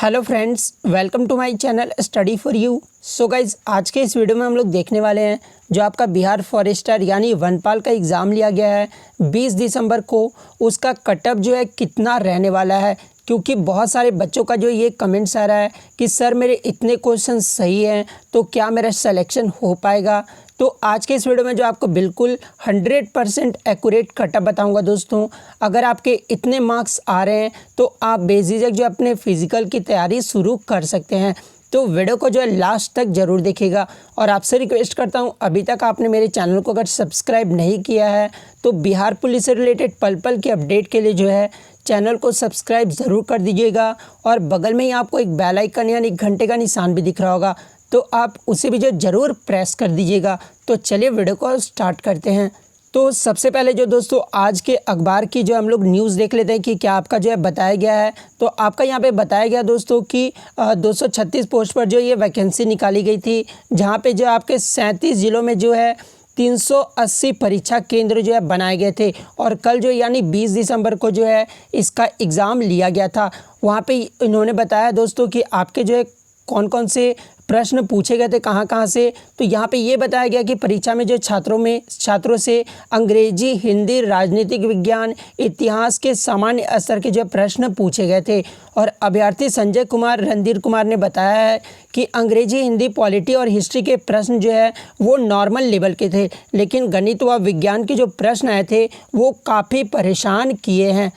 Hello friends, welcome to my channel study for you. So guys, आज के इस video में हम लोग देखने वाले हैं जो आपका बिहार फॉरेस्टर यानी वनपाल का एग्ज़ाम लिया गया है 20 दिसंबर को, उसका कटअप जो है कितना रहने वाला है। क्योंकि बहुत सारे बच्चों का जो ये कमेंट्स आ रहा है कि सर मेरे इतने क्वेश्चन सही हैं तो क्या मेरा सिलेक्शन हो पाएगा। तो आज के इस वीडियो में जो आपको बिल्कुल 100% एक्यूरेट कटअप बताऊंगा दोस्तों। अगर आपके इतने मार्क्स आ रहे हैं तो आप बेझिझक जो अपने फिजिकल की तैयारी शुरू कर सकते हैं। तो वीडियो को जो है लास्ट तक ज़रूर देखिएगा। और आपसे रिक्वेस्ट करता हूं, अभी तक आपने मेरे चैनल को अगर सब्सक्राइब नहीं किया है तो बिहार पुलिस से रिलेटेड पल पल के अपडेट के लिए जो है चैनल को सब्सक्राइब ज़रूर कर दीजिएगा। और बगल में ही आपको एक बेल आइकन यानी घंटे का निशान भी दिख रहा होगा, तो आप उसे भी जो ज़रूर प्रेस कर दीजिएगा। तो चलिए वीडियो को स्टार्ट करते हैं। तो सबसे पहले जो दोस्तों आज के अखबार की जो हम लोग न्यूज़ देख लेते हैं कि क्या आपका जो है बताया गया है। तो आपका यहाँ पे बताया गया दोस्तों कि 236 पोस्ट पर जो ये वैकेंसी निकाली गई थी, जहाँ पे जो आपके 37 ज़िलों में जो है 380 परीक्षा केंद्र जो है बनाए गए थे। और कल जो यानी 20 दिसंबर को जो है इसका एग्ज़ाम लिया गया था। वहाँ पे इन्होंने बताया दोस्तों कि आपके जो है कौन कौन से प्रश्न पूछे गए थे, कहाँ कहाँ से। तो यहाँ पे ये बताया गया कि परीक्षा में जो छात्रों से अंग्रेजी, हिंदी, राजनीतिक विज्ञान, इतिहास के सामान्य स्तर के जो प्रश्न पूछे गए थे। और अभ्यर्थी संजय कुमार रणधीर कुमार ने बताया है कि अंग्रेजी, हिंदी, पॉलिटी और हिस्ट्री के प्रश्न जो है वो नॉर्मल लेवल के थे, लेकिन गणित व विज्ञान के जो प्रश्न आए थे वो काफ़ी परेशान किए हैं।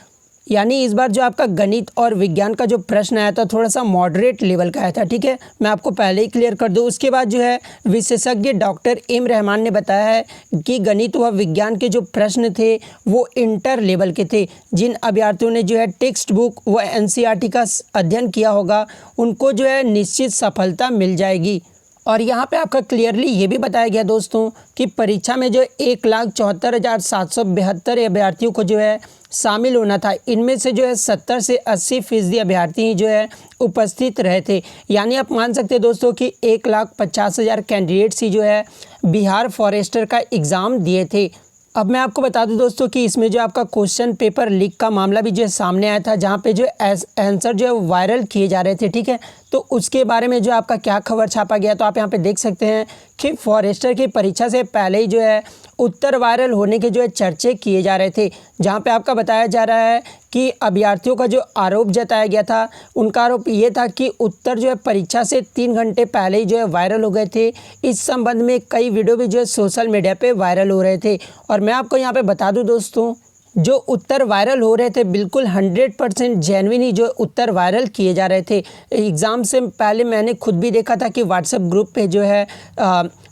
यानी इस बार जो आपका गणित और विज्ञान का जो प्रश्न आया था थोड़ा सा मॉडरेट लेवल का आया था। ठीक है, मैं आपको पहले ही क्लियर कर दूं। उसके बाद जो है विशेषज्ञ डॉक्टर एम रहमान ने बताया है कि गणित व विज्ञान के जो प्रश्न थे वो इंटर लेवल के थे। जिन अभ्यर्थियों ने जो है टेक्स्ट बुक व एनसीईआरटी का अध्ययन किया होगा उनको जो है निश्चित सफलता मिल जाएगी। और यहाँ पे आपका क्लियरली ये भी बताया गया दोस्तों कि परीक्षा में जो 1,74,772 अभ्यर्थियों को जो है शामिल होना था, इनमें से जो है 70 से 80% अभ्यर्थी ही जो है उपस्थित रहे थे। यानी आप मान सकते हैं दोस्तों कि 1,50,000 कैंडिडेट्स ही जो है बिहार फॉरेस्टर का एग्ज़ाम दिए थे। अब मैं आपको बता दूं दोस्तों कि इसमें जो आपका क्वेश्चन पेपर लीक का मामला भी जो है सामने आया था, जहां पे जो आंसर जो है वायरल किए जा रहे थे। ठीक है, तो उसके बारे में जो आपका क्या खबर छापा गया, तो आप यहां पे देख सकते हैं कि फॉरेस्टर की परीक्षा से पहले ही जो है उत्तर वायरल होने के जो है चर्चे किए जा रहे थे। जहां पे आपका बताया जा रहा है कि अभ्यर्थियों का जो आरोप जताया गया था, उनका आरोप ये था कि उत्तर जो है परीक्षा से 3 घंटे पहले ही जो है वायरल हो गए थे। इस संबंध में कई वीडियो भी जो है सोशल मीडिया पे वायरल हो रहे थे। और मैं आपको यहाँ पे बता दूं दोस्तों, जो उत्तर वायरल हो रहे थे बिल्कुल 100% जेन्युइन ही जो उत्तर वायरल किए जा रहे थे। एग्ज़ाम से पहले मैंने खुद भी देखा था कि व्हाट्सएप ग्रुप पे जो है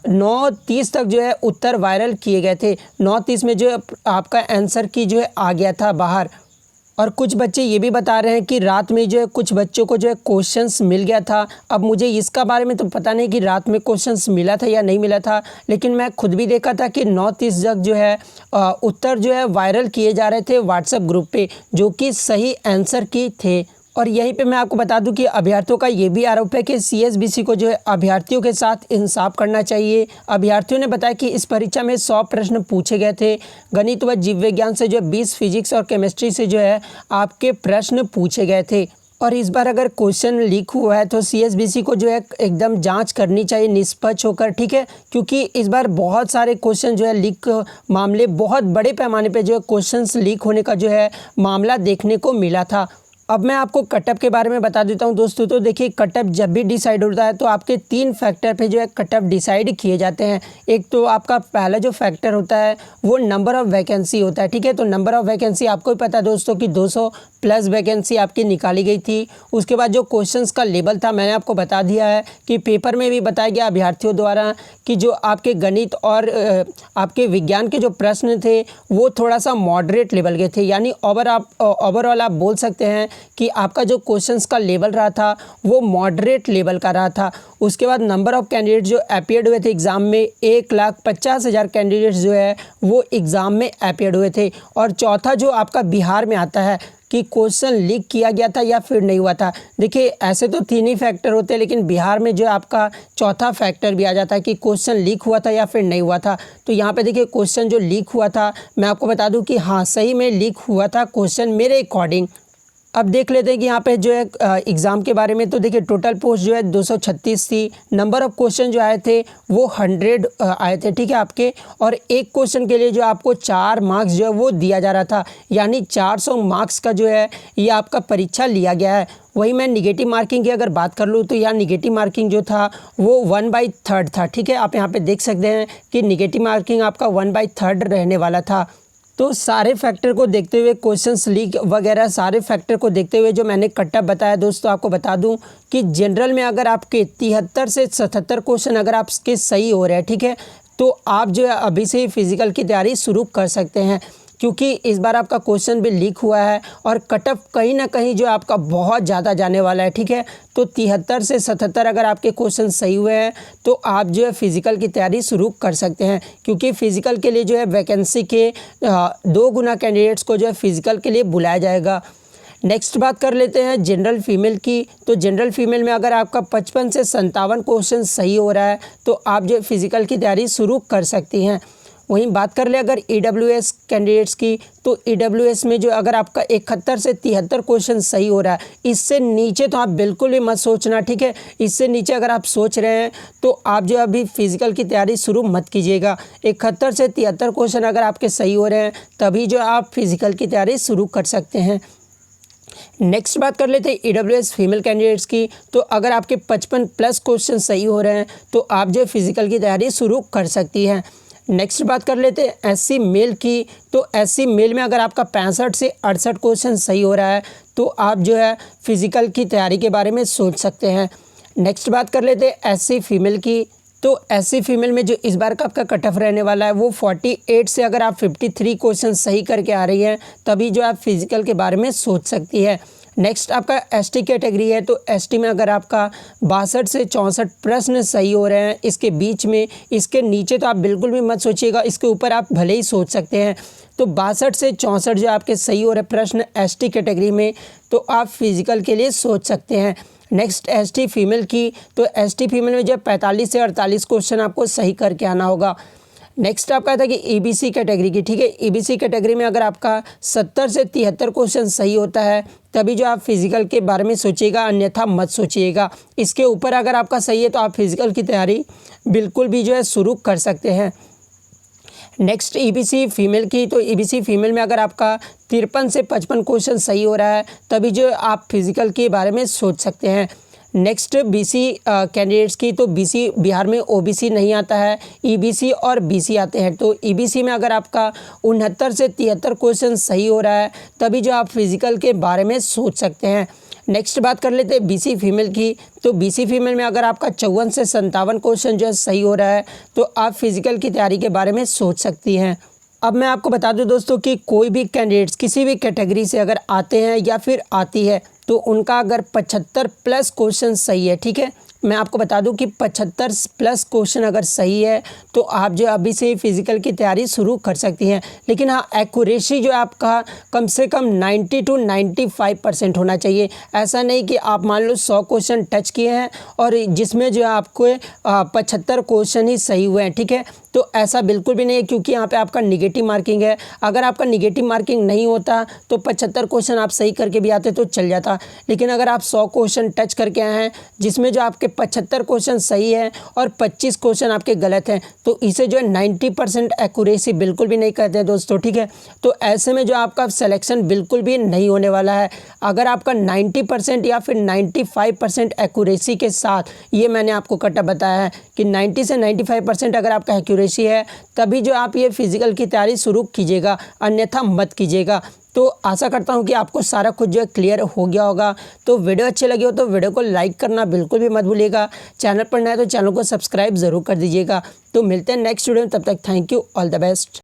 9:30 तक जो है उत्तर वायरल किए गए थे। 9:30 में जो है आपका आंसर की जो है आ गया था बाहर। और कुछ बच्चे ये भी बता रहे हैं कि रात में जो है कुछ बच्चों को जो है क्वेश्चंस मिल गया था। अब मुझे इसका बारे में तो पता नहीं कि रात में क्वेश्चंस मिला था या नहीं मिला था, लेकिन मैं खुद भी देखा था कि 9:30 तक जो है उत्तर जो है वायरल किए जा रहे थे व्हाट्सएप ग्रुप पे, जो कि सही आंसर की थे। और यहीं पे मैं आपको बता दूं कि अभ्यर्थियों का ये भी आरोप है कि सीएसबीसी को जो है अभ्यर्थियों के साथ इंसाफ करना चाहिए। अभ्यर्थियों ने बताया कि इस परीक्षा में 100 प्रश्न पूछे गए थे। गणित व जीव विज्ञान से जो है 20, फिजिक्स और केमिस्ट्री से जो है आपके प्रश्न पूछे गए थे। और इस बार अगर क्वेश्चन लीक हुआ है तो सीएसबीसी को जो है एकदम जांच करनी चाहिए निष्पक्ष होकर। ठीक है, क्योंकि इस बार बहुत सारे क्वेश्चन जो है लीक मामले, बहुत बड़े पैमाने पे जो है क्वेश्चंस लीक होने का जो है मामला देखने को मिला था। अब मैं आपको कटअप के बारे में बता देता हूं दोस्तों। तो देखिए, कटअप जब भी डिसाइड होता है तो आपके 3 फैक्टर पे जो है कटअप डिसाइड किए जाते हैं। एक तो आपका पहला जो फैक्टर होता है वो नंबर ऑफ़ वैकेंसी होता है। ठीक है, तो नंबर ऑफ़ वैकेंसी आपको भी पता है दोस्तों कि 200 प्लस वैकेंसी आपकी निकाली गई थी। उसके बाद जो क्वेश्चंस का लेवल था मैंने आपको बता दिया है कि पेपर में भी बताया गया अभ्यर्थियों द्वारा कि जो आपके गणित और आपके विज्ञान के जो प्रश्न थे वो थोड़ा सा मॉडरेट लेवल के थे। यानी ओवरऑल आप बोल सकते हैं कि आपका जो क्वेश्चंस का लेवल रहा था वो मॉडरेट लेवल का रहा था। उसके बाद नंबर ऑफ़ कैंडिडेट जो अपीयर्ड हुए थे एग्ज़ाम में, 1,50,000 कैंडिडेट्स जो है वो एग्ज़ाम में अपीयर्ड हुए थे। और चौथा जो आपका बिहार में आता है कि क्वेश्चन लीक किया गया था या फिर नहीं हुआ था। देखिए, ऐसे तो 3 ही फैक्टर होते हैं, लेकिन बिहार में जो आपका चौथा फैक्टर भी आ जाता है कि क्वेश्चन लीक हुआ था या फिर नहीं हुआ था। तो यहाँ पे देखिए, क्वेश्चन जो लीक हुआ था मैं आपको बता दूं कि हाँ, सही में लीक हुआ था क्वेश्चन मेरे अकॉर्डिंग। अब देख लेते हैं कि यहाँ पे जो है एग्ज़ाम के बारे में। तो देखिए टोटल पोस्ट जो है 236 थी, नंबर ऑफ़ क्वेश्चन जो आए थे वो 100 आए थे, ठीक है आपके। और एक क्वेश्चन के लिए जो आपको 4 मार्क्स जो है वो दिया जा रहा था, यानी 400 मार्क्स का जो है ये आपका परीक्षा लिया गया है। वही मैं निगेटिव मार्किंग की अगर बात कर लूँ तो यहाँ निगेटिव मार्किंग जो था वो 1/3 था, ठीक है। आप यहाँ पे देख सकते हैं कि निगेटिव मार्किंग आपका 1/3 रहने वाला था। तो सारे फैक्टर को देखते हुए, क्वेश्चंस लीक वगैरह सारे फैक्टर को देखते हुए जो मैंने कटअप बताया दोस्तों, आपको बता दूं कि जनरल में अगर आपके 73 से 77 क्वेश्चन अगर आपके सही हो रहे हैं, ठीक है, तो आप जो है अभी से ही फिजिकल की तैयारी शुरू कर सकते हैं, क्योंकि इस बार आपका क्वेश्चन भी लीक हुआ है और कटअप कहीं ना कहीं जो आपका बहुत ज़्यादा जाने वाला है, ठीक है। तो 73 से 77 अगर आपके क्वेश्चन सही हुए हैं तो आप जो है फिज़िकल की तैयारी शुरू कर सकते हैं, क्योंकि फ़िज़िकल के लिए जो है वैकेंसी के 2 गुना कैंडिडेट्स को जो है फ़िज़िकल के लिए बुलाया जाएगा। नेक्स्ट बात कर लेते हैं जनरल फीमेल की। तो जनरल फीमेल में अगर आपका 55 से 57 क्वेश्चन सही हो रहा है तो आप जो फिज़िकल की तैयारी शुरू कर सकती हैं। वहीं बात कर ले अगर EWS कैंडिडेट्स की, तो EWS में जो अगर आपका 71 से 73 क्वेश्चन सही हो रहा है, इससे नीचे तो आप बिल्कुल भी मत सोचना, ठीक है। इससे नीचे अगर आप सोच रहे हैं तो आप जो अभी फिज़िकल की तैयारी शुरू मत कीजिएगा। 71 से 73 क्वेश्चन अगर आपके सही हो रहे हैं तभी जो आप फिज़िकल की तैयारी शुरू कर सकते हैं। नेक्स्ट बात कर लेते हैं EWS फीमेल कैंडिडेट्स की। तो अगर आपके 55+ क्वेश्चन सही हो रहे हैं तो आप जो फिज़िकल की तैयारी शुरू कर सकती हैं। नेक्स्ट बात कर लेते हैं SC मेल की। तो SC मेल में अगर आपका 65 से 68 क्वेश्चन सही हो रहा है तो आप जो है फिज़िकल की तैयारी के बारे में सोच सकते हैं। नेक्स्ट बात कर लेते हैं SC फीमेल की। तो SC फीमेल में जो इस बार का आपका कट ऑफ रहने वाला है वो 48 से अगर आप 53 क्वेश्चन सही करके आ रही हैं तभी जो आप फिज़िकल के बारे में सोच सकती है। नेक्स्ट आपका ST कैटेगरी है। तो ST में अगर आपका 62 से 64 प्रश्न सही हो रहे हैं इसके बीच में, इसके नीचे तो आप बिल्कुल भी मत सोचिएगा, इसके ऊपर आप भले ही सोच सकते हैं। तो 62 से 64 जो आपके सही हो रहे प्रश्न ST कैटेगरी में, तो आप फिज़िकल के लिए सोच सकते हैं। नेक्स्ट ST फीमेल की। तो ST फीमेल में जो 45 से 48 क्वेश्चन आपको सही करके आना होगा। नेक्स्ट आपका था कि EBC कैटेगरी की, ठीक है। EBC कैटेगरी में अगर आपका 70 से 73 क्वेश्चन सही होता है तभी जो आप फिज़िकल के बारे में सोचिएगा, अन्यथा मत सोचिएगा। इसके ऊपर अगर आपका सही है तो आप फिज़िकल की तैयारी बिल्कुल भी जो है शुरू कर सकते हैं। नेक्स्ट EBC फीमेल की। तो EBC फीमेल में अगर आपका 53 से 55 क्वेश्चन सही हो रहा है तभी जो आप फिज़िकल के बारे में सोच सकते हैं। नेक्स्ट BC कैंडिडेट्स की। तो BC बिहार में OBC नहीं आता है, EBC और BC आते हैं। तो EBC में अगर आपका 69 से 73 क्वेश्चन सही हो रहा है तभी जो आप फिज़िकल के बारे में सोच सकते हैं। नेक्स्ट बात कर लेते हैं BC फीमेल की। तो BC फीमेल में अगर आपका 54 से 57 क्वेश्चन जो है सही हो रहा है तो आप फिज़िकल की तैयारी के बारे में सोच सकती हैं। अब मैं आपको बता दूं दोस्तों कि कोई भी कैंडिडेट्स किसी भी कैटेगरी से अगर आते हैं या फिर आती है तो उनका अगर 75+ क्वेश्चन सही है, ठीक है, मैं आपको बता दूं कि 75+ क्वेश्चन अगर सही है तो आप जो अभी से फिज़िकल की तैयारी शुरू कर सकती हैं। लेकिन हाँ, एक्यूरेसी जो आपका कम से कम 90 to 95% होना चाहिए। ऐसा नहीं कि आप मान लो 100 क्वेश्चन टच किए हैं और जिसमें जो है आपको 75 क्वेश्चन ही सही हुए हैं, ठीक है। तो ऐसा बिल्कुल भी नहीं है, क्योंकि यहाँ पे आपका निगेटिव मार्किंग है। अगर आपका निगेटिव मार्किंग नहीं होता तो 75 क्वेश्चन आप सही करके भी आते तो चल जाता। लेकिन अगर आप 100 क्वेश्चन टच करके आए हैं जिसमें जो आपके 75 क्वेश्चन सही है और 25 क्वेश्चन आपके गलत हैं, तो इसे जो है 90% एक्यूरेसी बिल्कुल भी नहीं कहते हैं दोस्तों, ठीक है। तो ऐसे में जो आपका सिलेक्शन बिल्कुल भी नहीं होने वाला है। अगर आपका 90% या फिर 95% एक्यूरेसी के साथ, ये मैंने आपको कटा बताया है कि 90 से 95% अगर आपका एक्यूरेसी है तभी जो आप ये फिज़िकल की तैयारी शुरू कीजिएगा, अन्यथा मत कीजिएगा। तो आशा करता हूँ कि आपको सारा कुछ जो है क्लियर हो गया होगा। तो वीडियो अच्छी लगी हो तो वीडियो को लाइक करना बिल्कुल भी मत भूलिएगा। चैनल पर नए तो चैनल को सब्सक्राइब ज़रूर कर दीजिएगा। तो मिलते हैं नेक्स्ट वीडियो में, तब तक thank you, all the best.